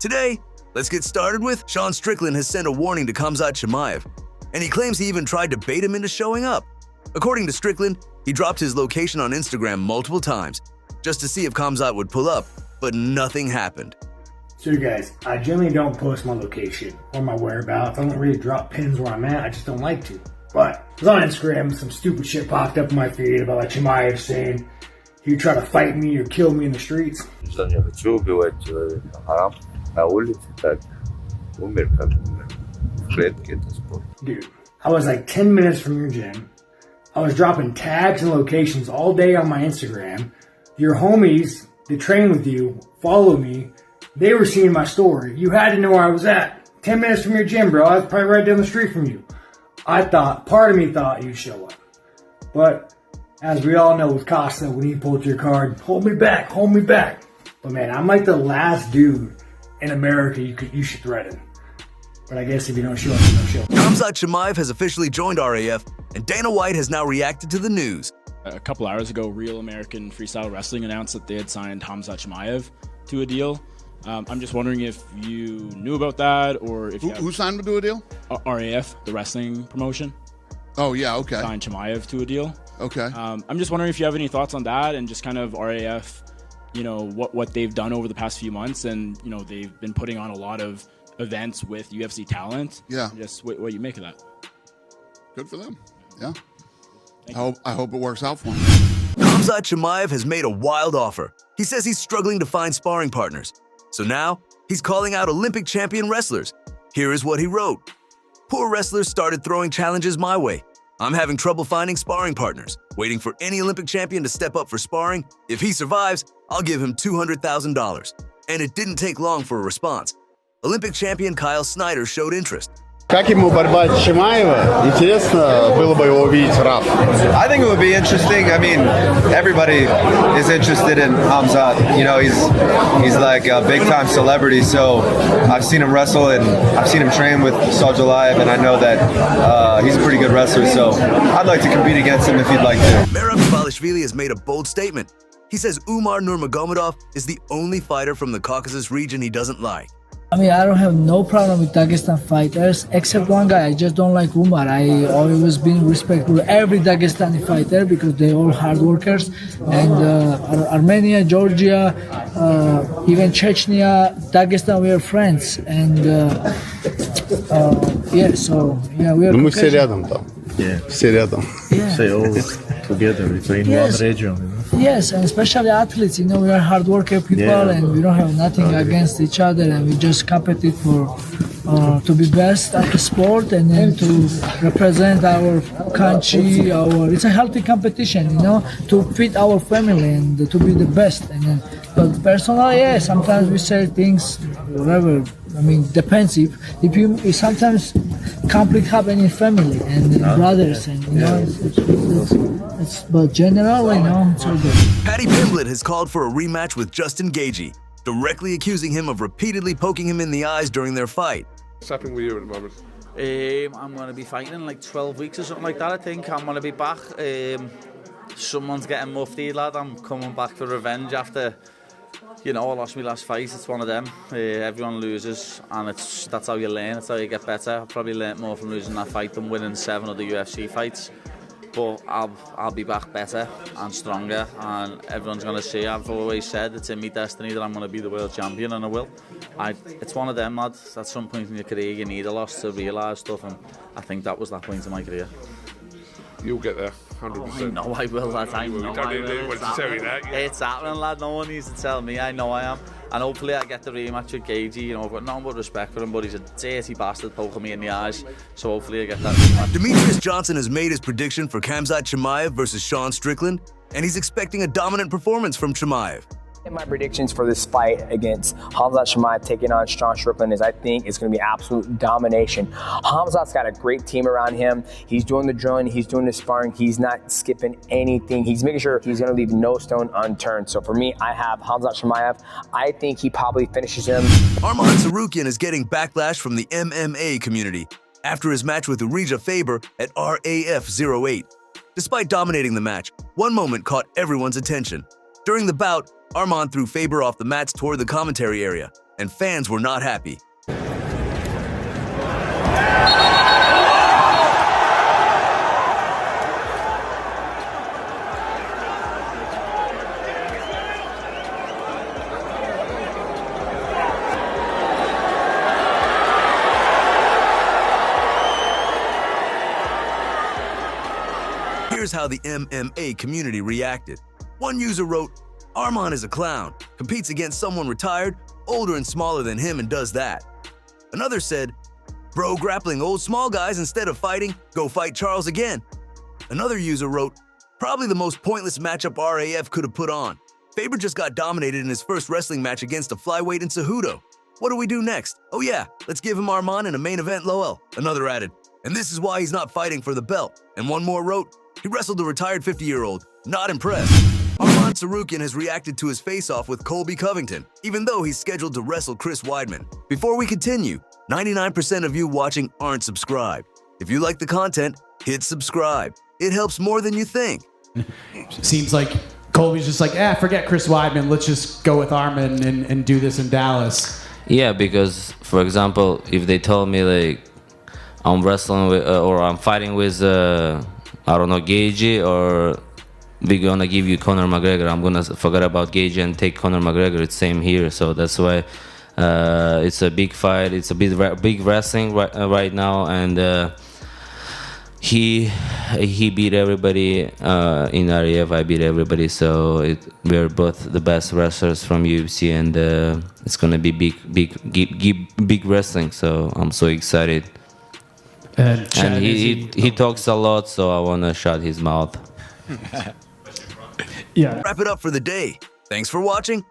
Today, let's get started with Sean Strickland has sent a warning to Khamzat Chimaev, and he claims he even tried to bait him into showing up. According to Strickland, he dropped his location on Instagram multiple times just to see if Khamzat would pull up, but nothing happened. So you guys, I generally don't post my location or my whereabouts. I don't really drop pins where I'm at. I just don't like to. But I was on Instagram, some stupid shit popped up in my feed about like Chimaev saying he would try to fight me or kill me in the streets. Я хочу убивать человека, а на улице так умер как умер. В клетке это спорт. Dude, I was like 10 minutes from your gym. I was dropping tags and locations all day on my Instagram. Your homies that train with you, follow me, they were seeing my story. You had to know where I was at. 10 minutes from your gym, bro. I was probably right down the street from you. Part of me thought you'd show up. But as we all know with Costa, when he pulled your card, hold me back, hold me back. But man, I'm like the last dude in America you should threaten. But I guess if you don't show up, you don't show up. Khamzat Chimaev has officially joined RAF, and Dana White has now reacted to the news. A couple hours ago, Real American Freestyle Wrestling announced that they had signed Khamzat Chimaev to a deal. I'm just wondering if you knew about that, or if who signed to a deal? RAF, the wrestling promotion. Oh yeah, okay. Signed Chimaev to a deal. Okay. I'm just wondering if you have any thoughts on that, and just kind of RAF, you know, what they've done over the past few months, and you know they've been putting on a lot of events with UFC talent. Yeah. Just what you make of that. Good for them. Yeah. I hope it works out for him. Khamzat Chimaev has made a wild offer. He says he's struggling to find sparring partners. So now, he's calling out Olympic champion wrestlers. Here is what he wrote. Poor wrestlers started throwing challenges my way. I'm having trouble finding sparring partners. Waiting for any Olympic champion to step up for sparring. If he survives, I'll give him $200,000. And it didn't take long for a response. Olympic champion Kyle Snyder showed interest. Как ему борьба с Chimaev? Интересно было бы его увидеть в RAF. I think it would be interesting. I mean, everybody is interested in Khamzat. You know, he's like a big-time celebrity. So I've seen him wrestle and I've seen him train with Sajalayev, and I know that he's a pretty good wrestler. So I'd like to compete against him if he'd like to. Merab has made a bold statement. He says Umar Nurmagomedov is the only fighter from the Caucasus region he doesn't like. I mean, I don't have no problem with Dagestan fighters, except one guy. I just don't like Umar. I always been respectful to every Dagestani fighter because they're all hard workers. And Armenia, Georgia, even Chechnya, Dagestan, we are friends. And yeah, so yeah, we are. Мы все рядом там. Yeah. Все рядом. Yeah. They all together between one region. You know? Yes, and especially athletes. You know, we are hard worker people, and we don't have nothing against each other, and we just compete for to be best at the sport, and then to represent our country. It's a healthy competition, you know, to fit our family and to be the best. And then, but personally, yeah, sometimes we say things, whatever. I mean, depends if you sometimes conflict happen in family and brothers, and you know, it's but generally, you know, it's all good. Paddy Pimblett has called for a rematch with Justin Gaethje, directly accusing him of repeatedly poking him in the eyes during their fight. What's happening with you at the moment? I'm going to be fighting in like 12 weeks or something like that. I think I'm going to be back. Someone's getting mufti, lad. I'm coming back for revenge after, you know, I lost my last fight. It's one of them. Everyone loses, and that's how you learn. That's how you get better. I've probably learnt more from losing that fight than winning 7 other UFC fights. But I'll be back better and stronger, and everyone's going to see. I've always said it's in my destiny that I'm going to be the world champion, and I will. It's one of them, lads. At some point in your career, you need a loss to realise stuff, and I think that was that point in my career. You'll get there, 100%. I know I will, lad. I know I will. It's happening, lad. No one needs to tell me. I know I am. And hopefully I get the rematch with Gaethje. You know, I've got nothing but respect for him, but he's a dirty bastard poking me in the eyes. So hopefully I get that rematch. Demetrious Johnson has made his prediction for Khamzat Chimaev versus Sean Strickland, and he's expecting a dominant performance from Chimaev. My predictions for this fight against Khamzat Chimaev taking on Sean Strickland is I think it's going to be absolute domination. Khamzat's got a great team around him. He's doing the drilling, he's doing the sparring, he's not skipping anything. He's making sure he's going to leave no stone unturned. So for me, I have Khamzat Chimaev. I think he probably finishes him. Arman Tsarukyan is getting backlash from the MMA community after his match with Faber at RAF 08. Despite dominating the match, one moment caught everyone's attention. During the bout, Arman threw Faber off the mats toward the commentary area. and fans were not happy. Here's how the MMA community reacted. One user wrote, "Arman is a clown, competes against someone retired, older and smaller than him and does that." Another said, "Bro grappling old small guys instead of fighting, go fight Charles again." Another user wrote, "Probably the most pointless matchup RAF could have put on. Faber just got dominated in his first wrestling match against a flyweight in Cejudo. What do we do next? Oh yeah, let's give him Arman in a main event Lowell." Another added, "And this is why he's not fighting for the belt." And one more wrote, "He wrestled a retired 50-year-old. Not impressed." Arman Tsarukyan has reacted to his face-off with Colby Covington, even though he's scheduled to wrestle Chris Weidman. Before we continue, 99% of you watching aren't subscribed. If you like the content, hit subscribe. It helps more than you think. Seems like Colby's just like, forget Chris Weidman. Let's just go with Arman and do this in Dallas. Yeah, because, for example, if they told me, like, I'm wrestling with, or I'm fighting with, I don't know, Gaethje, or we're gonna give you Conor McGregor, I'm gonna forget about Gaethje and take Conor McGregor. It's same here, so that's why it's a big fight. It's a big wrestling right now, and he beat everybody in REF. I beat everybody, so we're both the best wrestlers from UFC, and it's gonna be big wrestling. So I'm so excited. And he talks a lot, so I wanna shut his mouth. Yeah. Wrap it up for the day. Thanks for watching.